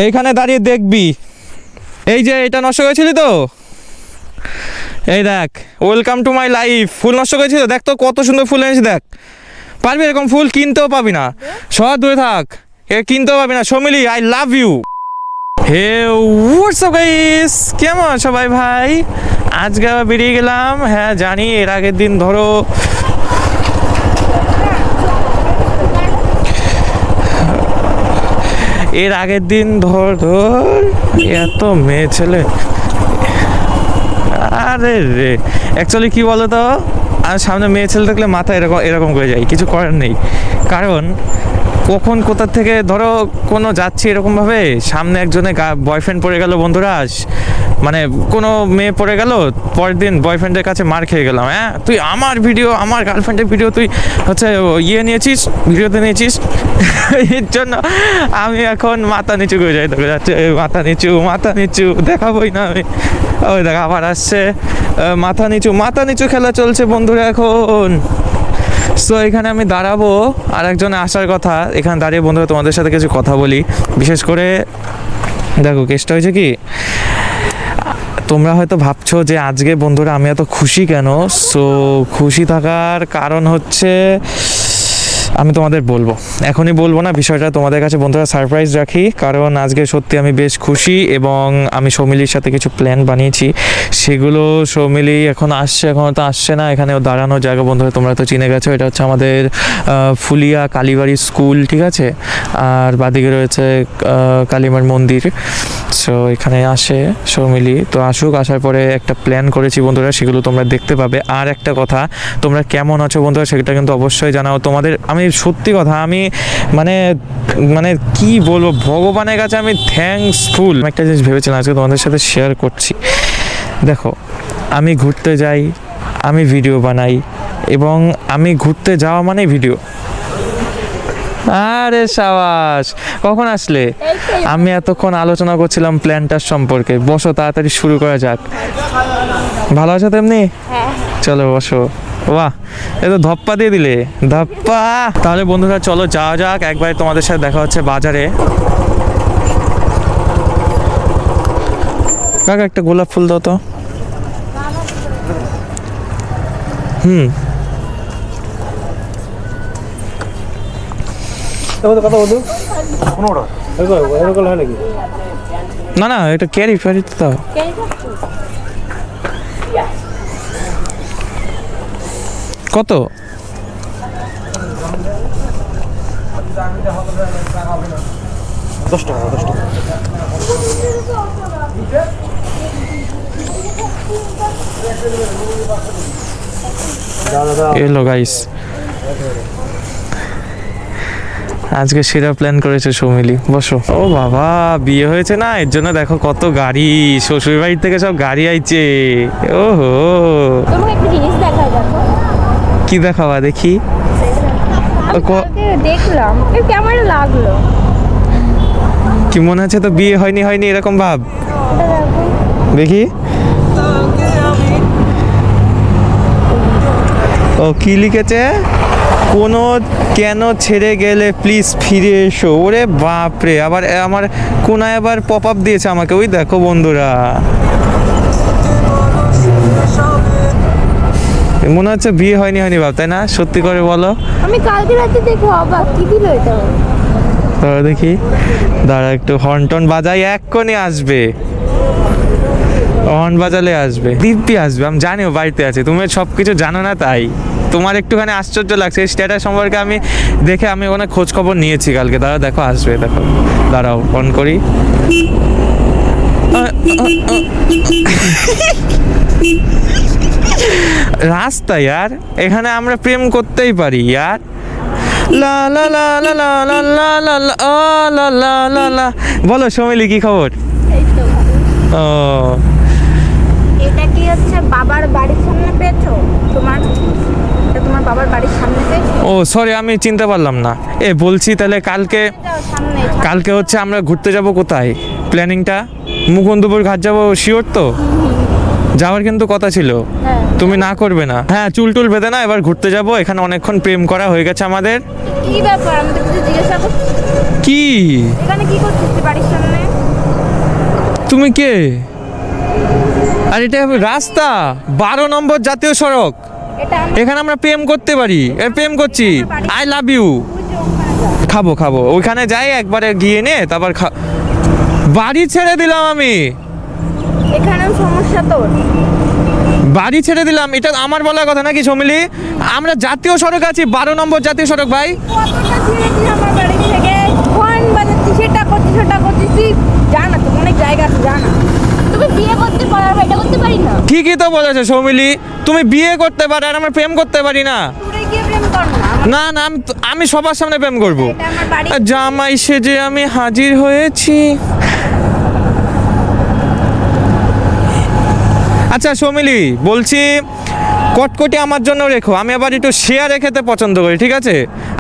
এইখানে দাঁড়িয়ে দেখবি। এই যে এটা নষ্ট করেছিলি তো, এই দেখ, ওয়েলকাম টু মাই লাইফ। ফুল নষ্ট করেছিস, দেখ তো কত সুন্দর ফুল এনেছি, দেখ। পারবি এরকম ফুল? কিনতেও পাবি না, সব দূরে থাক, এ কিনতেও পাবি না। Soumili, I love you. Hey WhatsApp guys, কেমন সবাই ভাই? আজকে আবার বেরিয়ে গেলাম। হ্যাঁ জানি, এর আগের দিন ধরো এত মেয়ে ছেলে, আরে রে, অ্যাকচুয়ালি কি বলো তো, আর সামনে মেয়ে ছেলে দেখলে মাথা এরকম এরকম করে যায়, কিছু করার নেই। কারণ কখন কোথা থেকে ধরো কোনো যাচ্ছি এরকমভাবে, সামনে একজনে বয়ফ্রেন্ড পড়ে গেল বন্ধুরা, মানে কোনো মেয়ে পড়ে গেল, পরের দিন বয়ফ্রেন্ডের কাছে মার খেয়ে গেলাম। হ্যাঁ, তুই আমার ভিডিও, আমার গার্লফ্রেন্ডের ভিডিও তুই হচ্ছে নিয়েছিস, ভিডিওতে নিয়েছিস। এর জন্য আমি এখন মাথা নিচু করে যাই, তোকে যাচ্ছে মাথা নিচু দেখাবোই না আমি। ওই দেখ আবার আসছে, মাথা নিচু খেলা চলছে বন্ধুরা এখন। সো এখানে আমি দাঁড়াবো, আর একজনে আসার কথা, এখানে দাঁড়িয়ে বন্ধুরা তোমাদের সাথে কিছু কথা বলি। বিশেষ করে দেখো কেসটা হয়েছে কি, তোমরা হয়তো ভাবছো যে আজকে বন্ধুরা আমি এত খুশি কেন। সো খুশি থাকার কারণ হচ্ছে, আমি তোমাদের বলবো, এখনই বলবো না, বিষয়টা তোমাদের কাছে বন্ধুরা সারপ্রাইজ রাখি। কারণ আজকে সত্যি আমি বেশ খুশি, এবং আমি সৌমিলির সাথে কিছু প্ল্যান বানিয়েছি, সেগুলো সৌমিলি এখন আসছে, এখনও তো আসছে না। এখানেও দাঁড়ানোর জায়গা বন্ধুরা তোমরা তো চিনে গেছো, এটা হচ্ছে আমাদের ফুলিয়া কালীবাড়ি স্কুল, ঠিক আছে। আর বাদিকে রয়েছে কালীমার মন্দির। সো এখানে আসে সৌমিলি, তো আসুক, আসার পরে একটা প্ল্যান করেছি বন্ধুরা, সেগুলো তোমরা দেখতে পাবে। আর একটা কথা, তোমরা কেমন আছো বন্ধুরা সেটা কিন্তু অবশ্যই জানাও। তোমাদের আমি সত্যি কথা, আমি মানে কি বলবো, ভগবানের কাছে আমি থ্যাঙ্কসফুল। একটা জিনিস ভেবেছিলাম আজকে তোমাদের সাথে শেয়ার করছি। দেখো, আমি ঘুরতে যাই, আমি ভিডিও বানাই, এবং আমি ঘুরতে যাওয়া মানে ভিডিও। আরে সাবাস, কখন আসলে? আমি এতক্ষণ আলোচনা করছিলাম প্ল্যানটার সম্পর্কে। বসো, তাড়াতাড়ি শুরু করা যাক। ভালো আছো তেমনি? চলো বসো। বাহ, এ তো ধপ্পা দিয়ে দিলে, ধপ্পা। তাহলে বন্ধুরা চলো যাওয়া যাক, একবার তোমাদের সাথে দেখা হচ্ছে বাজারে। কাকা একটা গোলাপ ফুল দাও তো। না না, এটা ক্যারি ফ্যারি তো দাও। কত? $10। এলো গাইস, আজকে সেরা প্ল্যান করেছে সৌমিলি। বসো। ও বাবা, বিয়ে হয়েছে না, এর জন্য দেখো কত গাড়ি, শ্বশুর বাড়ির থেকে সব গাড়ি আইছে। ওহো, তোমাকে একটা জিনিস দেখাই, দেখো। কি দেখাবা দেখি? দেখলাম, কেমন লাগলো? কি মনে হচ্ছে তো বিয়ে হয়নি এরকম ভাব? দেখি। ও কি লিখেছে, কোনো কেন ছেড়ে গেলে প্লিজ ফিরে এসো। ওরে বাপরে, আবার আমার কোনায় আবার পপ আপ দিয়েছে আমাকে, ওই দেখো বন্ধুরা। মনে হচ্ছে বিয়ে হয়নি ভাব, তাই না? সত্যি করে বলো। আমি কালকে রাতে দেখো, অবাক, কি দিল এটা? তাহলে দেখি, দাঁড়া একটু হর্ন টন বাজাই, এক্ষুনি আসবে, হর্ন বাজালে আসবে, দিব্যি আসবে। আমি জানিও বাড়িতে আছে, তুমি সব কিছু জানো না, তাই তোমার একটুখানি আশ্চর্য লাগছে। স্ট্যাটাস সম্পর্কে আমি দেখে আমি অনেক খোঁজ খবর নিয়েছি কালকে। দাঁড়া দেখো আসবে, দেখো, দাঁড়াও অন করি। রাস্তা ইয়ার, এখানে আমরা প্রেম করতেই পারি ইয়ার। লা লা লা লা লা লা লা লা লা লা লা লা লা। বলো সৌমিলি, কি খবর? ও, এটা কি হচ্ছে বাবার বাড়ির সামনে পেয়েছো? তোমার বাবার বাড়ির সামনে পেয়েছো? ও সরি, আমি চিনতে পারলাম না। বলছি তাহলে কালকে হচ্ছে আমরা ঘুরতে যাব কোথায়? প্ল্যানিংটা মুকুন্দপুর ঘাট যাবো, শিওর তো? যাওয়ার কিন্তু কথা ছিল, তুমি না করবে না? হ্যাঁ, চুল টুল বেঁধে না, এবার ঘুরতে যাব। এখানে অনেকক্ষণ প্রেম করা হয়ে গেছে আমাদের। কি ব্যাপার, আমি তো কিছু জিজ্ঞাসা করছি। কি এখানে কি করছিস বাড়ির সামনে? তুমি কে? আর এটা রাস্তা 12 নম্বর জাতীয় সড়ক, এটা এখানে আমরা প্রেম করতে পারি। প্রেম করছি, আই লাভ ইউ। খাবো খাবো, ওইখানে যাই একবারে গিয়ে নে, তারপর বাড়ি ছেড়ে দিলাম আমি, এখানেও সমস্যা তোর। বাড়ি ছেড়ে দিলাম, এটা আমার বলার কথা নাকি সমিলি? আমরা জাতীয় সড়ক আছি, 12 নম্বর জাতীয় সড়ক ভাই। কতটা ছেড়েছি আমার বাড়ি থেকে, ফোন বাজাচ্ছি, সেটা করছিস তুই। জানা তো অনেক জায়গা আছে, জানা। তুমি বিয়ে করতে পারো, আর এটা করতে পারি না। ঠিকই তো বলেছো সৌমিলি, তুমি বিয়ে করতে পারো আর আমরা প্রেম করতে পারি না। তোরে গিয়ে প্রেম কর না। না না, আমি সবার সামনে প্রেম করব। এটা আমার বাড়ি। জামাই সেজে আমি হাজির হয়েছি। আচ্ছা সৌমিলি, বলছি কটকটি আমার জন্য রেখো, আমি আবার একটু শেয়ারে খেতে পছন্দ করি, ঠিক আছে?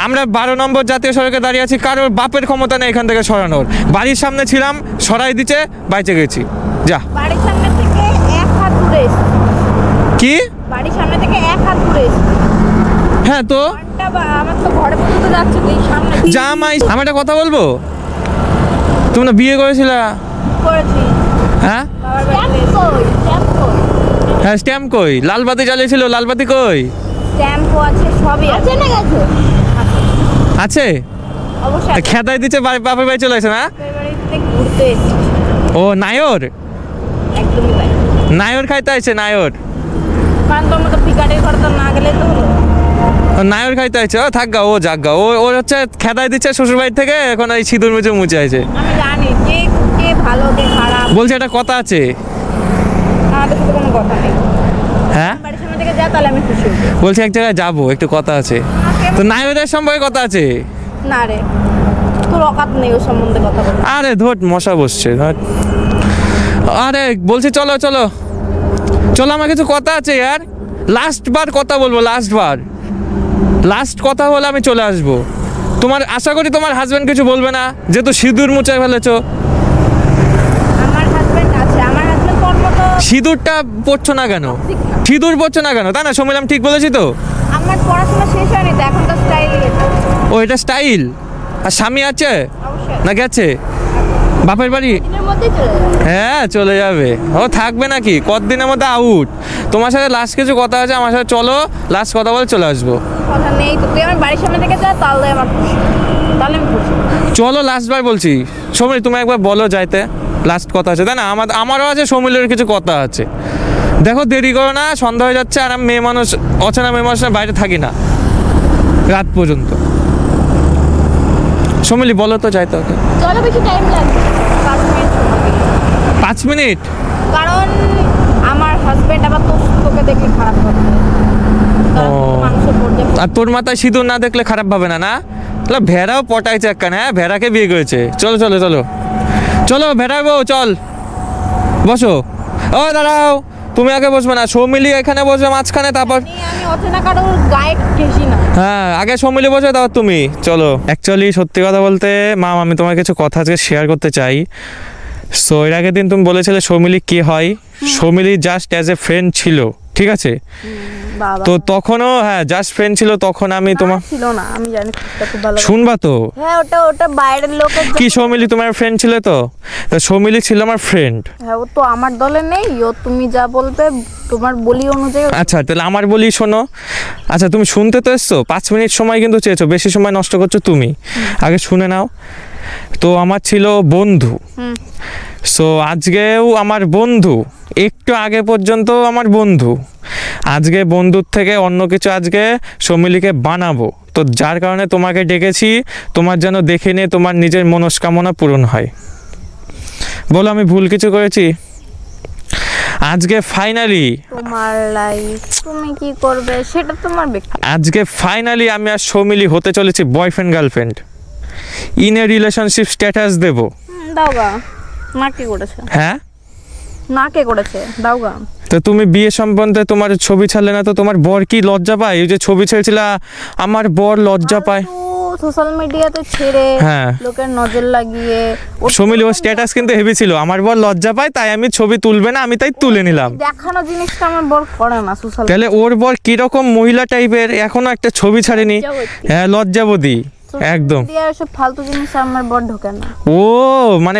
আমরা 12 নম্বর জাতীয় সড়কে দাঁড়িয়ে আছি, কারোর বাপের ক্ষমতা নেই এখান থেকে সরানোর। বাড়ির সামনে ছিলাম, সরাই দিচ্ছে, বাইচে গেছি। যা। বাড়ির সামনে থেকে 1 হাত দূরে এসেছি। কি? বাড়ির সামনে থেকে 1 হাত দূরে এসেছি। হ্যাঁ তো আমার তো ঘরে পর্যন্ত যাচ্ছে, তুই সামনে জামাই, আমি একটা কথা বলবো, তুমি না বিয়ে করেছিলা? করেছি। হ্যাঁ বাবার বাড়িতে স্ট্যাম্প কই? হ্যাঁ, স্ট্যাম্প কই? লালবাতি জ্বালিয়েছিল, লালবাতি কই? স্ট্যাম্পও আছে, সবই আছে। না গেছে? আছে? অবশ্যই। খেদাই দিচ্ছে, বাপের বাড়ি চলে আসে না? বাবার বাড়িতে ঘুরতে এসেছি। ও নায়র, একদমই তাই। নায়র খাইতে আছে, নায়র। কারণ তোর মতো পিকাটের ঘরে তো না গেলে তো হলো। ও নায়র খাইতে আছে, ও থাক গা, ও যাক গা, ও হচ্ছে খেদাই দিচ্ছে শ্বশুর বাড়ি থেকে, এখন এই সিঁদুর মুছে আছে। আমি জানি কে কে ভালো কে খারাপ। বলছে একটা কথা আছে। আমাদের সাথে কোনো কথা নেই। হ্যাঁ বাড়ির সামনে থেকে যা, তাহলে আমি খুশি হবো। বলছে এক জায়গায় যাবো, একটু কথা আছে। তো নায়রের সম্পর্কে কথা আছে। না রে, তোর অকাত নেই ওর সম্বন্ধে কথা বলে। আরে ধর মশা বসছে, ধর। আরে বলছি চলো চলো চলো, আমার কিছু কথা আছে ইয়ার, লাস্ট বার কথা বলবো, লাস্ট কথা বলে আমি চলে আসবো। তোমার আশা করি তোমার হাজবেন্ড কিছু বলবে না, যেহেতু সিঁদুর মুছে ফেলেছো। আমার হাজবেন্ড আছে, আমার হাজবেন্ড তোর মতো সিঁদুরটা পড়ছো না কেন? সিঁদুর পড়ছো না কেন? তাই না সমিলাম, ঠিক বলেছি তো? আমার পড়াশোনা শেষ হয়নি তো, এখন তো স্টাইলই এটা। ও এটা স্টাইল। আর স্বামী আছে অবশ্যই না গেছে বাপের বাড়ি? দিনের মধ্যেই চলে যাবে। হ্যাঁ চলে যাবে, ও থাকবে নাকি কতদিনের মধ্যে আউট। তোমার সাথে লাস্ট কিছু কথা আছে, আমার সাথে চলো, লাস্ট কথা বলে চলে আসবো। কথা নেই তো, তুই আমার বাড়ির সামনে থেকে যা, তাহলে আমার খুশি, তাহলে আমি খুশি। চলো লাস্ট বার বলছি। সমীর তুমি একবার বলো যাইতে, লাস্ট কথা আছে, তাই না? আমারও আছে, সমীরের কিছু কথা আছে। দেখো দেরি করো না, সন্ধ্যা হয়ে যাচ্ছে, আর আমি মেয়ে মানুষ, অচেনা মেয়ে মানুষের বাইরে থাকি না রাত পর্যন্ত। সমীলি বলো তো যাইতে ওকে। চলো, বেশি টাইম লাগবে, 5 মিনিট সময় দিই। 5 মিনিট? কারণ আমার হাজবেন্ড আবার তোকে দেখলে খারাপ হবে, কারণ ও। মানুষের পর্যায়ে। আর তোর মাথায় সিঁদুর না দেখলে খারাপ ভাবে না? না তাহলে ভেড়াও পটাইছে একখানে, হ্যাঁ ভেড়াকে বিয়ে করেছে। চলো চলো চলো চলো ভেড়ার বউ চল, বসো। ও দাঁড়াও, তুমি আগে বসবে না, সৌমিলি এখানে বসবে মাঝখানে, তারপর আমি অচেনা কারোর গায়ে ঘেঁষি না। হ্যাঁ আগে সৌমিলি বসে, তারপর তুমি। চলো। অ্যাকচুয়ালি সত্যি কথা বলতে মাম, আমি তোমার কিছু কথা আজকে শেয়ার করতে চাই। সো এর আগের দিন তুমি বলেছিলে সৌমিলি কে হয়। Soumili just as a friend ছিল, ঠিক আছে? বাবা তো তখনও হ্যাঁ জাস্ট ফ্রেন্ড ছিল, তখন আমি তোমার ছিল না, আমি জানি এটা খুব ভালো। শুনবা তো? হ্যাঁ, ওটা বাইরের লোকের কি সৌমিলি তোমার ফ্রেন্ড ছিল তো? তা সৌমিলি ছিল আমার ফ্রেন্ড। হ্যাঁ, ও তো আমার দলে নেই, ও তুমি যা বলবে তোমার বলি অনুযায়ী। আচ্ছা তাহলে আমার বলি শোনো। আচ্ছা তুমি শুনতে তো এসছো, 5 মিনিট সময় কিন্তু চেয়েছো, বেশি সময় নষ্ট করছো তুমি, আগে শুনে নাও। তো আমার ছিল বন্ধু, সো আজকেও আমার বন্ধু, একটু আগে পর্যন্ত আমার বন্ধু, আজকে বন্ধুর থেকে অন্য কিছু আজকে সৌমিলিকে বানাবো। তো যার কারণে তোমাকে ডেকেছি, তোমার যেন দেখে নিয়ে তোমার নিজের মনস্কামনা পূরণ হয়। বলো আমি ভুল কিছু করেছি? আজকে ফাইনালি তোমার লাইফ, তুমি কি করবে সেটা তোমার ব্যক্তি। আজকে ফাইনালি আমি আর সৌমিলি হতে চলেছি boyfriend girlfriend, in a relationship status দেব। দাও গা, না কে করেছে? হ্যাঁ না কে করেছে, দাও গা। তো তুমি বিয়ে সম্বন্ধে তোমার ছবি ছাড়লে না তো তোমার বর কি লজ্জা পায়? এই যে ছবি ছেড়েছিলা, আমার বর লজ্জা পায়। সোশ্যাল মিডিয়াতে ছেড়ে হ্যাঁ লোকের নজর লাগিয়ে সৌমিলি ও স্ট্যাটাস কিন্তু হেভি ছিল, আমার বর লজ্জা পায় তাই আমি ছবি তুলবে না, আমি তাই তুলে নিলাম। দেখানো জিনিসটা আমার বর করে না সোশ্যাল। তাহলে ওর বর কিরকম মহিলা টাইপের, এখনো একটা ছবি ছাড়েনি। হ্যাঁ লজ্জাবতী। একদম। দিয়ে সব ফালতু জিনিস আমার বড় ঢোকে না। ও মানে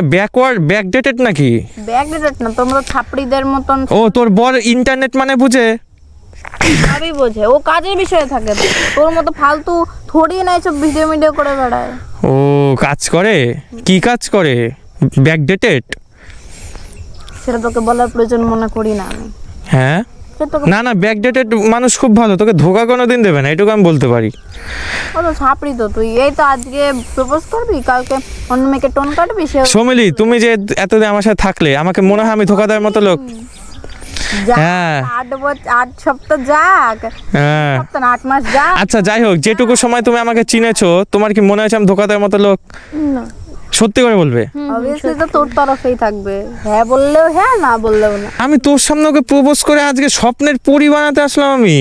ব্যাকডেটেড নাকি? ব্যাকডেটেড না, তোমরা ছাপড়িদের মতন ও তোর বর ইন্টারনেট মানে বুঝে? সবই বোঝে, ও কাজের বিষয়ে থাকে তো। তোর মতো ফালতু থোড়ি না সব ভিডিও করে বেড়ায়। ও কাজ করে? কি কাজ করে? ব্যাকডেটেড? সেটা তোকে বলার প্রয়োজন মনে করি না আমি। হ্যাঁ সেটা তোকে না না, ব্যাকডেটেড মানুষ খুব ভালো, তোকে ধোকা কোনোদিন দেবে না, এটুকু আমি বলতে পারি। ও তো ছাপড়ি তো তুই। এই তো আজকে প্রপোজ করবি, কালকে অন্য মেয়েকে টোন কাটবি। সে সমিলি, তুমি যে এতদিন আমার সাথে থাকলে, আমাকে মনে হয় আমি ধোকা দেওয়ার মতো লোক? যাক, হ্যাঁ। 8 সপ্তাহ যাক, হ্যাঁ সপ্তাহ না 8 মাস যাক। আচ্ছা যাই হোক, যেটুকু সময় তুমি আমাকে চিনেছো, তোমার কি মনে হয়েছে আমি ধোকা দেওয়ার মতো লোক? না, সত্যি করে বলবে? অবভিয়াসলি তো তোর তরফেই থাকবে। হ্যাঁ বললেও হ্যাঁ, না বললেও না। আমি তোর সামনে ওকে প্রপোজ করে আজকে স্বপ্নের পরি বানাতে আসলাম আমি।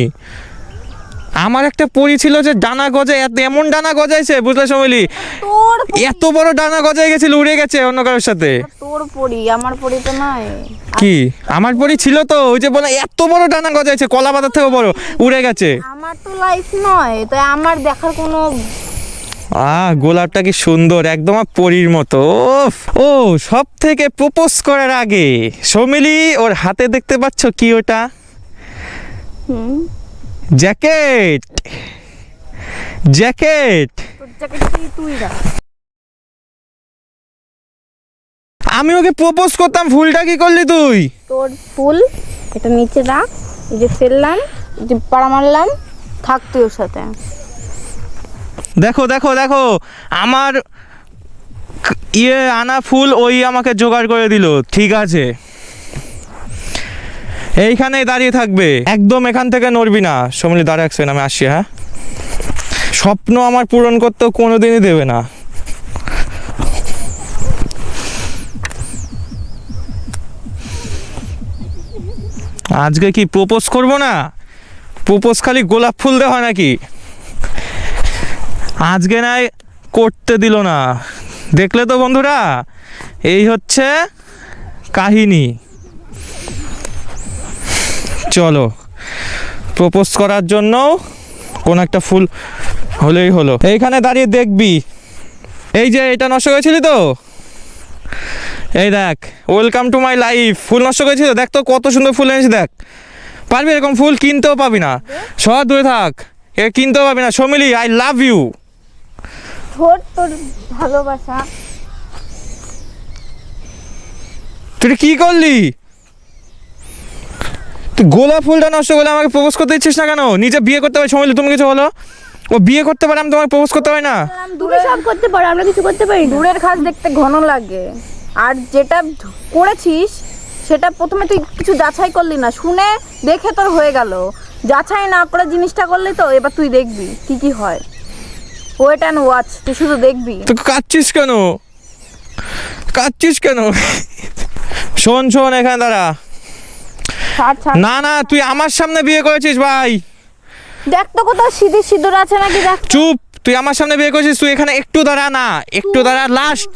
আমার একটা পরি ছিল যে ডানা গজায়, এমন ডানা গজাইছে বুঝলে সমিলি, তোর এত বড় ডানা গজায় গেছিল, উড়ে গেছে অন্য কারোর সাথে। তোর পরি, আমার পরি তো নয়। কি আমার পরি ছিল তো, ওই যে বলে এত বড় ডানা গজাইছে, কলা পাতার থেকে বড়, উড়ে গেছে। আমার তো লাইফ নয়, তাই আমার দেখার কোনো। গোলাপটা কি সুন্দর, একদম আর পরীর মতো। উফ! ও সব থেকে প্রপোজ করার আগে সমিলি ওর হাতে দেখতে পাচ্ছ কি ওটা? জ্যাকেট। জ্যাকেট। তোর জ্যাকেটটাই তুই রাখ। আমি ওকে প্রপোজ করতাম, ফুলটা কি করলি তুই? তোর ফুল এটা নিচে রাখ, এই যে ফেললাম, এই যে পাড়া মারলাম, থাক তুই ওর সাথে। দেখো দেখো দেখো, আমার আনা ফুল ওই আমাকে জোগাড় করে দিল। ঠিক আছে, এইখানেই দাঁড়িয়ে থাকবে, একদম এখান থেকে নড়বি না। সমিলি দাঁড়া, একসেন আমি আসছি। হ্যাঁ, স্বপ্ন আমার পূরণ করতেও কোনোদিনই দেবে না। আজকে কি প্রপোজ করব না? প্রপোজ খালি গোলাপ ফুল দেওয়া হয় নাকি? আজকে নাই করতে দিল না। দেখলে তো বন্ধুরা, এই হচ্ছে কাহিনী। চলো, প্রপোজ করার জন্য কোন একটা ফুল হলেই হলো। এইখানে দাঁড়িয়ে দেখবি, এই যে এটা নষ্ট করেছিলি তো, এই দেখ, ওয়েলকাম টু মাই লাইফ। ফুল নষ্ট করেছিস তো, দেখ তো কত সুন্দর ফুল এনেছি, দেখ। পারবি এরকম ফুল? কিনতেও পাবি না, সব দূরে থাক, এ কিনতেও পাবি না। Soumili, I love you. তোর ভালোবাসা। তুই কি করলি? তুই গোলাপ ফুলটা নষ্ট করলে আমাকে প্রপোজ করতে ইচ্ছিস না কেন? নিজে বিয়ে করতে পারে সমিলি, তুমি কিছু বলো। ও বিয়ে করতে পারে, আমি তোমাকে প্রপোজ করতে পারি না? তুমি সব করতে পারো, আমরা কিছু করতে পারি। দূরের ঘাস দেখতে ঘন লাগে, আর যেটা করেছিস সেটা প্রথমে তুই কিছু যাচাই করলি না, শুনে দেখে তোর হয়ে গেল। যাচাই না করে জিনিসটা করলি তো, এবার তুই দেখবি কি কি হয়। ওয়েট অ্যান্ড ওয়াচ, তুই শুধু দেখবি। তুই কাঁদছিস কেন? কাঁদছিস কেন? শোন শোন, এখানে দাঁড়া। ছাড় ছাড়। না না, তুই আমার সামনে বিয়ে করেছিস ভাই। দেখ তো কোথাও সিঁদুর আছে নাকি, দেখ। চুপ, তুই আমার সামনে বিয়ে করেছিস, তুই এখানে একটু দাঁড়া না, একটু দাঁড়া।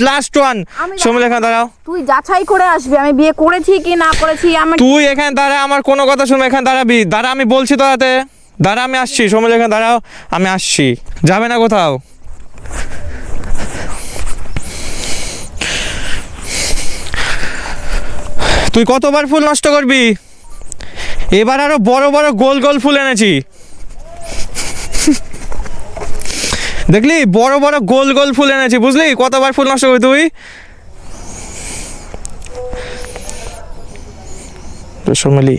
লাস্ট ওয়ান, সমিলি এখানে দাঁড়াও। তুই যাচাই করে আসবি আমি বিয়ে করেছি কি না করেছি। আমার তুই এখানে দাঁড়া, আমার কোনো কথা শুনবে, এখানে দাঁড়াবি। দাঁড়া, আমি বলছি তো হাতে দাঁড়া, আমি আসছি। সমিলি এখানে দাঁড়াও, আমি আসছি। যাবে না কোথাও। তুই কতবার ফুল নষ্ট করবি? এবার আরো বড় বড় গোল গোল ফুল এনেছি, দেখলি? বড় বড় গোল গোল ফুল এনেছি, বুঝলি? কতবার ফুল নষ্ট করবি তুই? সমিলি,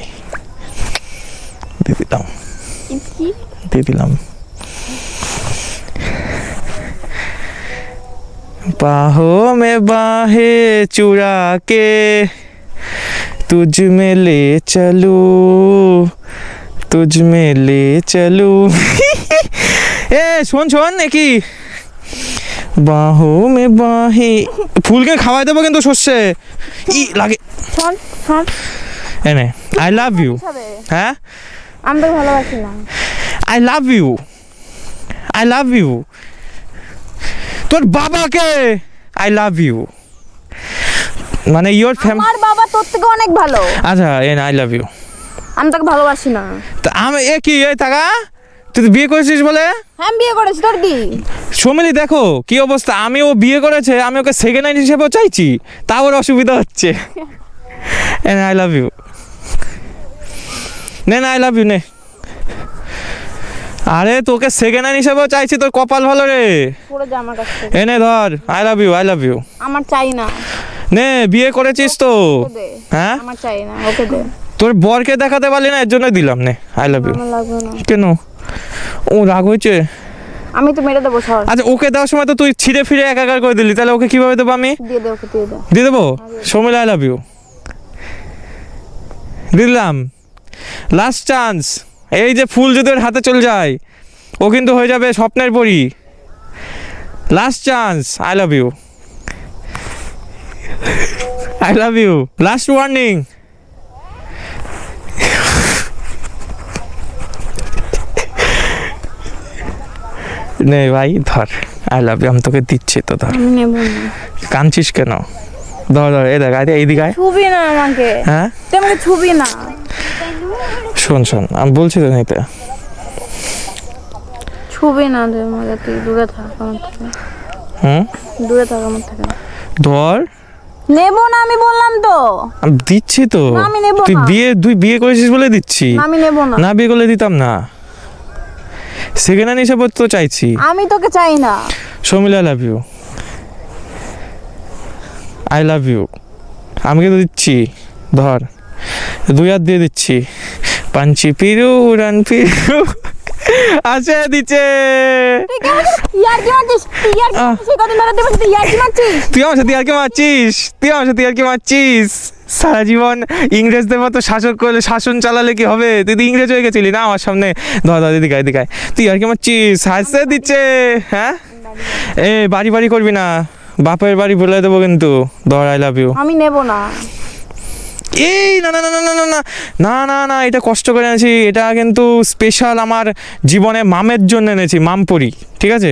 দিয়ে দিলাম। बाहों में बाहें चुरा के तुझ में ले चलूं, तुझ में ले चलूं। এ শোন শোন, নাকি বাহো মে বাহে, ফুলকে খাওয়াই দেবো কিন্তু সর্ষে ই লাগে। শোন শোন, এনে আই লাভ ইউ। হ্যাঁ, আমি তো ভালোবাসি না। I love you, I love you. তোর বাবাকে আই লাভ ইউ, মানে ইওর ফ্যামিলি। আমার বাবা তোর থেকে অনেক ভালো। আচ্ছা, এন আই লাভ ইউ। আমি তাকে ভালোবাসি না। তা আমি এ কি, এই থাকা তুই তো বিয়ে করেছিস বলে? হ্যাঁ আমি বিয়ে করেছি, তোর কি? সৌমিলি দেখো কি অবস্থা, আমি ও বিয়ে করেছে, আমি ওকে সেকেন্ড হ্যান্ড হিসেবেও চাইছি, তাও ওর অসুবিধা হচ্ছে। আই লাভ ইউ, নে না আই লাভ ইউ নে। আরে তোকে সেকেন্ড হ্যান্ড হিসেবেও চাইছি, তোর কপাল ভালো রে। পড়ে যা আমার কাছ থেকে। এনে ধর, I love you, I love you. আমার চাই না। নে, বিয়ে করেছিস তো? ওকে দে। হ্যাঁ, আমার চাই না, ওকে দে। তোর বরকে দেখাতে পারলি না, এর জন্য দিলাম, নে আই লাভ ইউ। আমার লাগবে না। কেন? ও রাগ হয়েছে? আমি তো মেরে দেবো সর। আচ্ছা, ওকে দেওয়ার সময় তো তুই ছিঁড়ে ফিরে একাকার করে দিলি, তাহলে ওকে কিভাবে দেবো আমি? দিয়ে দে, ওকে দিয়ে দে। দিয়ে দেবো? সৌমিল আই লাভ ইউ দিলাম, লাস্ট চান্স। এই যে ফুল যদি ওর হাতে চলে যায়, ও কিন্তু হয়ে যাবে স্বপ্নের পরি। Last chance, I love you, I love you, last warning. নে ভাই ধর, আই লাভ ইউ, আমি তোকে দিচ্ছি তো, ধর। আমি নেব না। কাঁদছিস কেন? ধর ধর, এই দেখ, আরে এইদিকে আয়। ছুবি না আমাকে। হ্যাঁ, তুই আমাকে ছুবি না। শোন শোন, আমি বলছি তো নিতে। ছুবি না তুই আমাকে, তুই দূরে থাক আমার থেকে। দূরে থাক আমার থেকে। ধর, নেব না আমি বললাম তো। আমি দিচ্ছি তো। না, আমি নেবো তুই না। বিয়ে করেছিস বলে দিচ্ছি। না, আমি নেব না। না, বিয়ে করলে দিতাম না। সেকেন্ড হ্যান্ড হিসেবে তো চাইছি। আমি তোকে চাই না। Soumil I love you, I love you. আমি কিন্তু দিচ্ছি, ধর, 2 হাত দিয়ে দিচ্ছি। পাঞ্চি পিরু রান পিরু আছে দিচ্ছে। ইয়ার কি মারছিস? তুই ইয়ার কি মারছিস? কত ধরে তুই বলছিস ইয়ার কি মারছিস? তুই আমার সাথে আর কি মারছিস? তুই আমার সাথে আর কি মারছিস? সারা জীবন ইংরেজদের মতো শাসন চালালে কি হবে? তুই তো ইংরেজ হয়ে গেছিলি না আমার সামনে। ধর ধর, এদিকে এদিকে। তুই আর কি মারছিস? হাসতে দিচ্ছে। হ্যাঁ, এ বাড়ি বাড়ি করবি না, বাপের বাড়ি বলে দেবো কিন্তু। ধর, আই লাভ ইউ। আমি নেব না। এই না না না না না না না না না না, এটা কষ্ট করে এনেছি, এটা কিন্তু স্পেশাল আমার জীবনে মামের জন্য এনেছি, মামপরি, ঠিক আছে?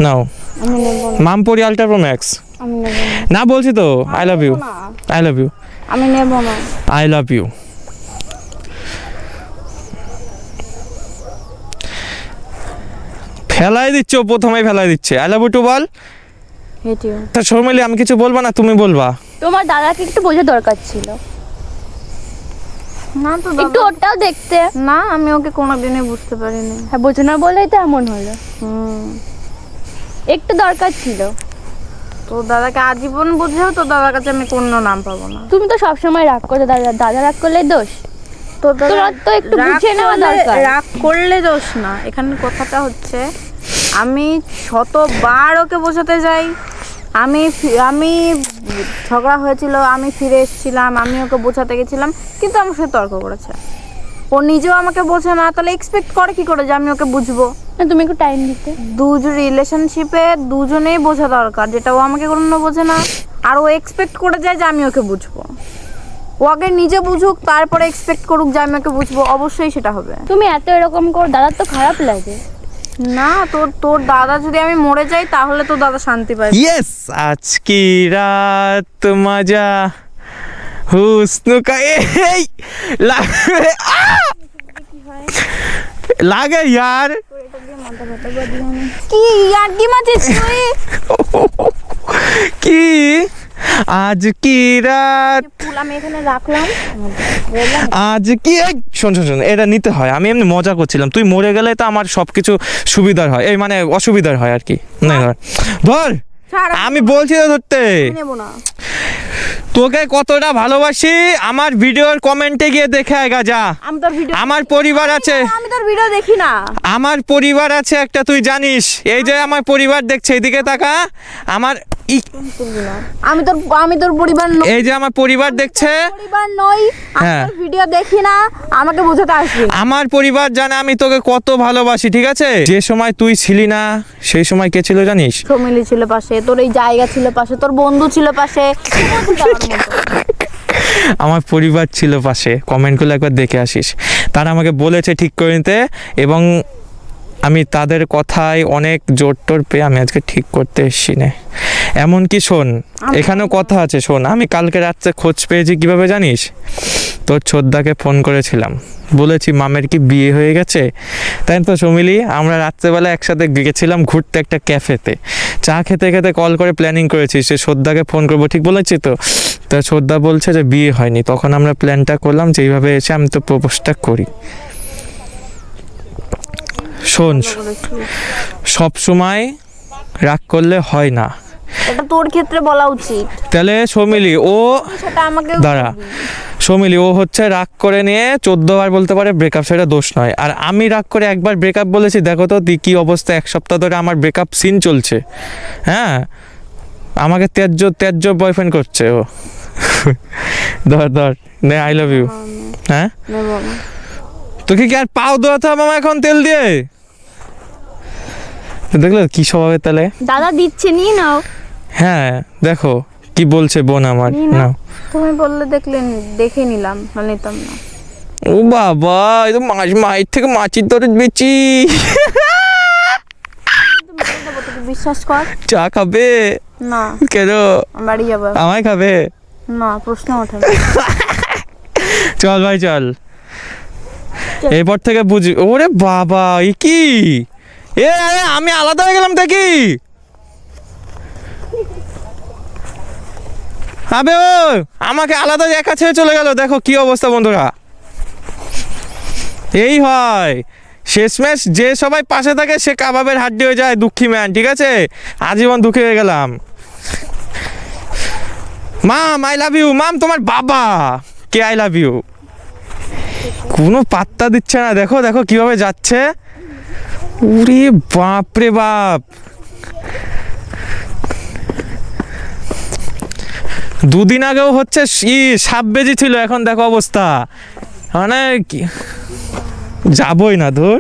নাও, আমি নেব না। মামপরি আল্ট্রা প্রো ম্যাক্স। আমি নেব না। না বলছি তো, আই লাভ ইউ, নেব না। আই লাভ ইউ, আমি নেব না। I love you. ফেলাই দিচ্ছ, প্রথমেই ফেলাই দিচ্ছে। আই লাভ ইউ টু বল। Hate you. তা শর্মিলি, আমি কিছু বলবো না, তুমি বলবা। তোমার দাদাকে একটু বোঝা দরকার ছিল, না তো একটু দাদা। ওটাও দেখতে। না, আমি ওকে কোনোদিনই বুঝতে পারিনি। হ্যাঁ, বোঝো না বলেই তো এমন হলো। হুম। একটু দরকার ছিল। তো দাদাকে আজীবন বুঝেও তো দাদার কাছে আমি কোনো নাম পাবো না। তুমি তো সবসময় রাগ করো, দাদা রাগ করলে দোষ। তো তোর তো একটু রাগ বুঝে নেওয়া করলে- দরকার। রাগ করলে দোষ না, এখানে কথাটা হচ্ছে আমি শতবার ওকে বোঝাতে যাই। আমি ঝগড়া হয়েছিল, আমি ফিরে এসেছিলাম, আমি ওকে বোঝাতে গেছিলাম, কিন্তু আমার সাথে তর্ক করেছে। ও নিজেও আমাকে বোঝে না, তাহলে এক্সপেক্ট করে কি করে যে আমি ওকে বুঝবো? না, তুমি একটু টাইম দিতে। দুজন রিলেশনশিপে দুজনেই বোঝা দরকার, যেটা ও আমাকে কোনো বোঝে না। আর ও এক্সপেক্ট করে যায় যে আমি ওকে বুঝবো। ও আগে নিজে বুঝুক, তারপরে এক্সপেক্ট করুক যে আমি ওকে বুঝবো, অবশ্যই সেটা হবে। তুমি এত এরকম করো, দাদার তো খারাপ লাগে। না, তোর দাদা যদি আমি মরে যাই তাহলে তো দাদা শান্তি পায়। ইয়েস, আজ কি রাত মজা হুসনু কা, এই লাগে यार। কি আর কি মাছিস তুই? কি আজ কি রাত, ফুল আমি এখানে রাখলাম। আজ কি, এই শোন শোন শোন, এটা নিতে হয়। আমি এমনি মজা করছিলাম, তুই মরে গেলে তো আমার সবকিছু সুবিধার হয়, এই মানে অসুবিধার হয় আর কি। না ধর ধর, ছাড়, আমি বলছি তো ধরতে। আমি নেবো না। তোকে কতটা ভালোবাসি আমার ভিডিওর কমেন্টে গিয়ে দেখে আয়গা যা। আমি তোর ভিডিও, আমার পরিবার আছে, আমি তোর ভিডিও দেখি না। আমার পরিবার আছে একটা, তুই জানিস। এই যে আমার পরিবার দেখছে, এদিকে তাকা। আমার আমি তোর পরিবার নই। এই যে আমার পরিবার দেখছে, পরিবার নই, আমি হ্যাঁ। তোর ভিডিও দেখি না, আমাকে বোঝাতে আসবি। আমার পরিবার জানে আমি তোকে কত ভালোবাসি, ঠিক আছে? যে সময় তুই ছিলি না, সেই সময় কে ছিল জানিস? সমিলি ছিল পাশে, তোর এই জায়গা ছিল পাশে, তোর বন্ধু ছিল পাশে। আমার পরিবার ছিল পাশে। কমেন্টগুলো একবার দেখে আসিস। তারা আমাকে বলেছে ঠিক করে নিতে, এবং আমি তাদের কথায় অনেক জোর টোর পেয়ে আমি আজকে ঠিক করতে এসছি না। এমনকি শোন, এখানেও কথা আছে, শোন। আমি কালকে রাত্রে খোঁজ পেয়েছি কিভাবে জানিস? তোর ছোদ্দাকে ফোন করেছিলাম, বলেছি মামের কি বিয়ে হয়ে গেছে, তাই তো সমিলি আমরা রাত্রেবেলা একসাথে গেছিলাম ঘুরতে একটা ক্যাফেতে, চা খেতে খেতে কল করে প্ল্যানিং করেছি সে শ্রদ্ধাকে ফোন করবো, ঠিক বলেছি তো? তা শ্রদ্ধা বলছে যে বিয়ে হয়নি, তখন আমরা প্ল্যানটা করলাম যে এইভাবে এসে আমি তো প্রপোজটা করি। শোন, সব সময় রাগ করলে হয় না, এটা তোর ক্ষেত্রে বলা উচিত। তাহলে সমিলি ও সেটা আমাকে দাঁড়া, সমিলি ও হচ্ছে রাগ করে নিয়ে 14 বার বলতে পারে ব্রেকআপ, সেটা দোষ নয়। আর আমি রাগ করে একবার ব্রেকআপ বলেছি, দেখো তো কি অবস্থা, 1 সপ্তাহ ধরে আমার ব্রেকআপ সিন চলছে। হ্যাঁ, আমাকে ত্যায্য বয়ফ্রেন্ড করছে ও। ধর ধর নে, আই লাভ ইউ। হ্যাঁ, নেবো না। তোকে কি আর পাও ধোয়াতে হবে আমার এখন তেল দিয়ে? দেখলো কি স্বভাবের তাহলে। দাদা দিচ্ছে, নিয়ে নাও। হ্যাঁ দেখো কি বলছে বোন আমার। নিয়ে নাও। নাও। তুমি বললে দেখে নিলাম, না নিতাম না। ও বাবা, এই তো মায়ের থেকে মাছির দরে বেচি। তোকে বিশ্বাস কর। চা খাবে? না, কেন? আমি বাড়ি যাবো। আমায় খাবে? না, প্রশ্ন ওঠে না। চল ভাই চল, এরপর থেকে বুঝি। ওরে বাবা, এ কি আমি আলাদা হয়ে গেলাম দেখি। আবে ও আমাকে আলাদা একা ছেড়ে চলে গেল, দেখো কি অবস্থা বন্ধুরা। এই হয় শেষমেশ, যে সবাই পাশে থাকে সে কাবাবের হাড্ডি হয়ে যায়, দুঃখী ম্যান, ঠিক আছে? আজীবন দুঃখী হয়ে গেলাম। মাম আই লাভ ইউ। মাম তোমার বাবা কে আই লাভ ইউ, কোনো পাত্তা দিচ্ছে না। দেখো দেখো কিভাবে যাচ্ছে, উরে বাপ রে বাপ। দুদিন আগেও হচ্ছে সাপ বেজি ছিল, এখন দেখো অবস্থা, মানে যাবই না ধর।